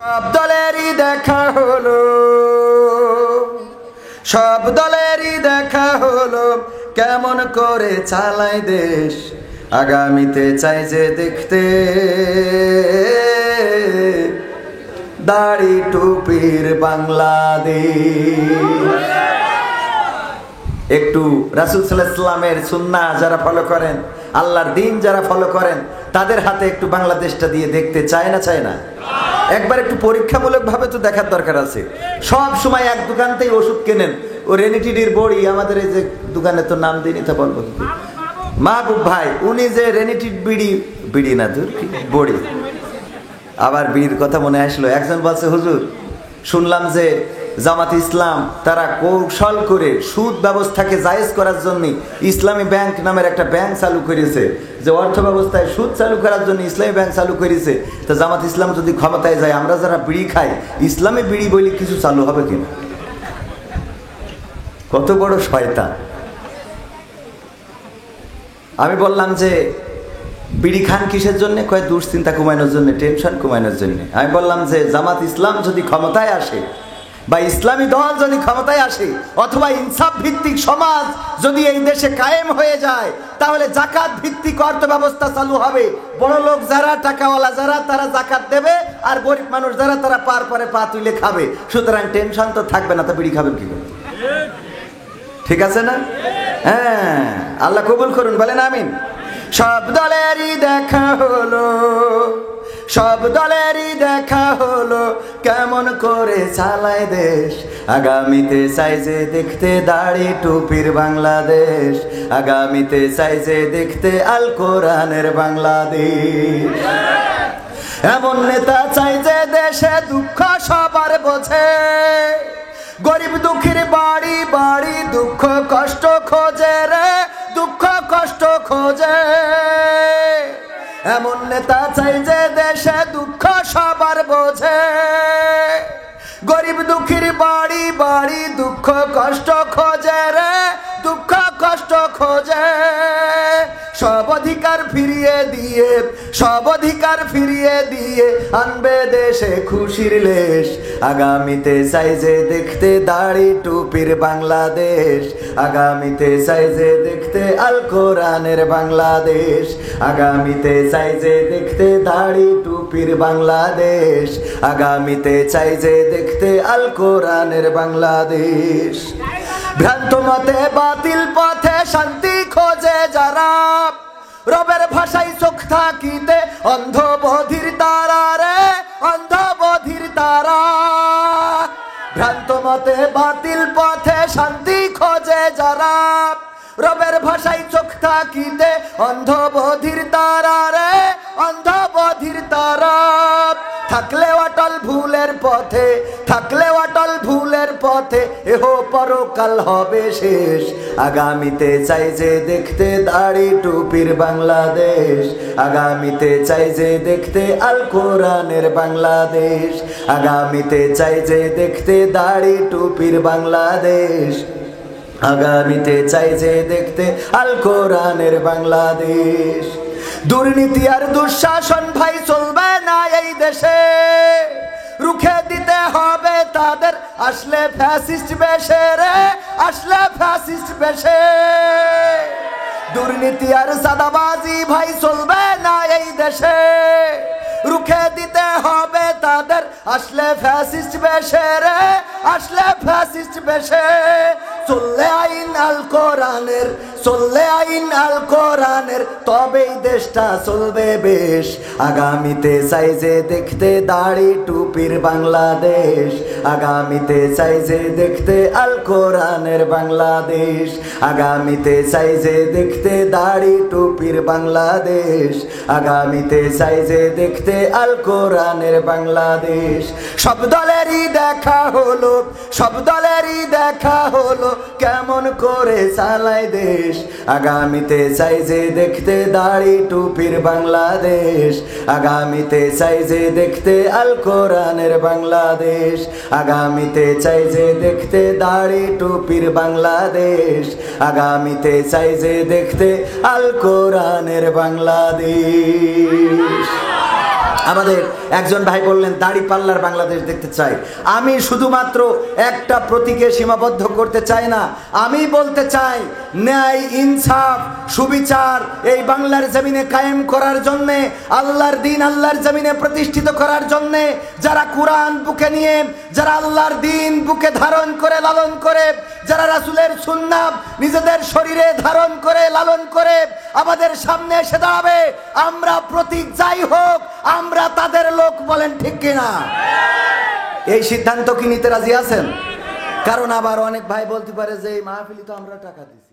সব দলেরই দেখা হলো, সব দলেরই দেখা হলো, কেমন করে চালায় দেশ। আগামীতে চাই যে দেখতে দাড়ি টুপির বাংলাদেশ। একটু রাসূল সাল্লাল্লাহু আলাইহি ওয়াসাল্লামের সুন্নাহ যারা ফলো করেন, আল্লাহর দিন যারা ফলো করেন, তাদের হাতে একটু বাংলাদেশটা দিয়ে দেখতে চায় না, চায় না? একবার একটু পরীক্ষামূলক ভাবে তো দেখার দরকার আছে। সব সময় এক দোকান থেকে ওষুধ কেনেন, ও রেনিটিডির বড়ি, আমাদের এই যে দোকানে তো নাম দিনই তো বলবো, মাহবুব ভাই, উনি যে রেনিটিড বিড়ি, বিড়ি না দূর বড়ি, আবার বিড়ির কথা মনে আসলো। একজন বলছে, হুজুর শুনলাম যে জামাত ইসলাম তারা কৌশল করে সুদ ব্যবস্থাকে জায়েজ করার জন্য ইসলামী ব্যাংক নামের একটা ব্যাংক চালু করেছে, যে অর্থ ব্যবস্থায় সুদ চালু করার জন্য ইসলামী ব্যাংক চালু করেছে। তো জামাত ইসলাম যদি ক্ষমতায় যায়, আমরা যারা বিড়ি খাই, ইসলামী বিড়ি বলে কিছু চালু হবে কিনা? কত বড় শয়তান! আমি বললাম যে বিড়ি খান কিসের জন্য? কয় দুশ্চিন্তা কমানোর জন্য, টেনশন কমানোর জন্য। আমি বললাম যে জামাত ইসলাম যদি ক্ষমতায় আসে, বা ইসলামী দল যদি ক্ষমতায় আসে, অথবা ইনসাফ ভিত্তিক সমাজ যদি এই দেশে কায়েম হয়ে যায়, তাহলে জাকাত ভিত্তিক অর্থ ব্যবস্থা চালু হবে। বড় লোক যারা, টাকাওয়ালা যারা, তারা জাকাত দেবে, আর গরিব মানুষ যারা, তারা পার পরে পা তুলে খাবে। সুতরাং টেনশন তো থাকবে না। তো বিড়ি খাবেন কি করে? ঠিক আছে না? হ্যাঁ, আল্লাহ কবুল করুন, বলেন আমিন। সব দলেরই দেখা হলো, সব দলেরই দেখা হলো, কেমন করে চালায় দেশ। আগামীতে চাই যে দেখতে দাড়ি টুপির বাংলাদেশ। আগামীতে চাই যে দেখতে আল কোরআনের বাংলাদেশ। এমন নেতা চাই যে দেশে দুঃখ সবার বোঝে, গরিব দুঃখীর বাড়ি বাড়ি দুঃখ কষ্ট খোঁজে রে, দুঃখ কষ্ট খোঁজে। এমন নেতা চাই যে দেশে দুঃখ সবার বোঝে, গরিব দুঃখীর বাড়ি বাড়ি দুঃখ কষ্ট খোঁজে রে, দুঃখ কষ্ট খোঁজে। সব অধিকার ফিরিয়ে দিয়ে, সব অধিকার ফিরিয়ে দিয়ে আনবে দেশে খুশির লেশ। আগামীতে চাই যে দেখতে দাড়ি টুপির বাংলাদেশ। আগামীতে চাই যে দেখতে আল কোরআনের বাংলাদেশ। আগামীতে চাই যে দেখতে দাড়ি টুপির বাংলাদেশ। আগামীতে চাই যে দেখতে আল কোরআনের বাংলাদেশ। ভ্রান্ত মতে বাতিল পথে শান্তি খোঁজে যারা, রবের ভাষায় চোখ থাকিতে অন্ধ বধির তারা রে, অন্ধ বধির তারা। ভ্রান্ত মতে বাতিল পথে শান্তি খোঁজে যারা, রবের ভাষায় চোখ থাকিতে অন্ধ বধির তারা রে, অন্ধ বধির তারা। থাকলে অটল ভুলের পথে, থাকলে অটল ভুলের পথে, এহ পরকাল হবে শেষ। আগামীতে চাই যে দেখতে দাড়ি টুপির বাংলাদেশ। আগামীতে চাই যে দেখতে আল কোরআনের বাংলাদেশ। আগামীতে চাই যে দেখতে দাড়ি টুপির বাংলাদেশ। আগামীতে চাই যে দেখতে আল কোরআনের বাংলাদেশ। দুর্নীতি আর দুঃশাসন ভাই চলবে না এই দেশে, রুখে দিতে হবে তাদের আসলে ফ্যাসিস্ট বেশে রে, আসলে ফ্যাসিস্ট বেশে। দুর্নীতি আর সাদাবাজি ভাই চলবে না এই দেশে, রুখে দিতে হবে তাদের আসলে ফ্যাসিস্ট বেশে রে, আসলে ফ্যাসিস্ট বেশে। চললে আইন আল কোরআনের, চললে আইন আল কোরআনের, তবেই দেশটা চলবে বেশ। আগামীতে চাই যে দেখতে দাড়ি টুপির বাংলাদেশ। আগামীতে চাই যে দেখতে আল কোরআনের বাংলাদেশ। আগামীতে চাই যে দেখতে দাড়ি টুপির বাংলাদেশ। আগামীতে চাই যে দেখতে আল কোরআনের বাংলাদেশ। সব দলেরই দেখা হলো, সব দলেরই দেখা হলো, কেমন করে চালায় দেশ। আগামীতে চাই যে দেখতে দাড়ি টুপির বাংলাদেশ। আগামীতে চাই যে দেখতে আল কোরআনের বাংলাদেশ। আগামীতে চাই যে দেখতে দাড়ি টুপির বাংলাদেশ। আগামীতে চাই যে দেখতে আল কোরআনের বাংলাদেশ। আমাদের একজন ভাই বললেন দাড়ি পাল্লার বাংলাদেশ দেখতে চাই। আমি শুধুমাত্র একটা প্রতীকে সীমাবদ্ধ করতে চাই না, আমি বলতে চাই ন্যায় ইনসাফ সুবিচার এই বাংলার জমিনে কায়েম করার জন্যে, আল্লাহর দিন আল্লাহর জমিনে প্রতিষ্ঠিত করার জন্যে যারা কোরআন বুকে নিয়ে, যারা আল্লাহর দিন বুকে ধারণ করে লালন করে, যারা রাসূলের সুন্নাত নিজেদের শরীরে ধারণ করে লালন করে আমাদের সামনে এসে দাঁড়াবে, আমরা প্রতীক যাই হোক আমরা তাদের লোক। বলেন ঠিক কিনা? এই সিদ্ধান্ত কি নিতে রাজি আছেন? কারণ আবার অনেক ভাই বলতে পারে যে এই মাহফিলি তো আমরা টাকা দিচ্ছি।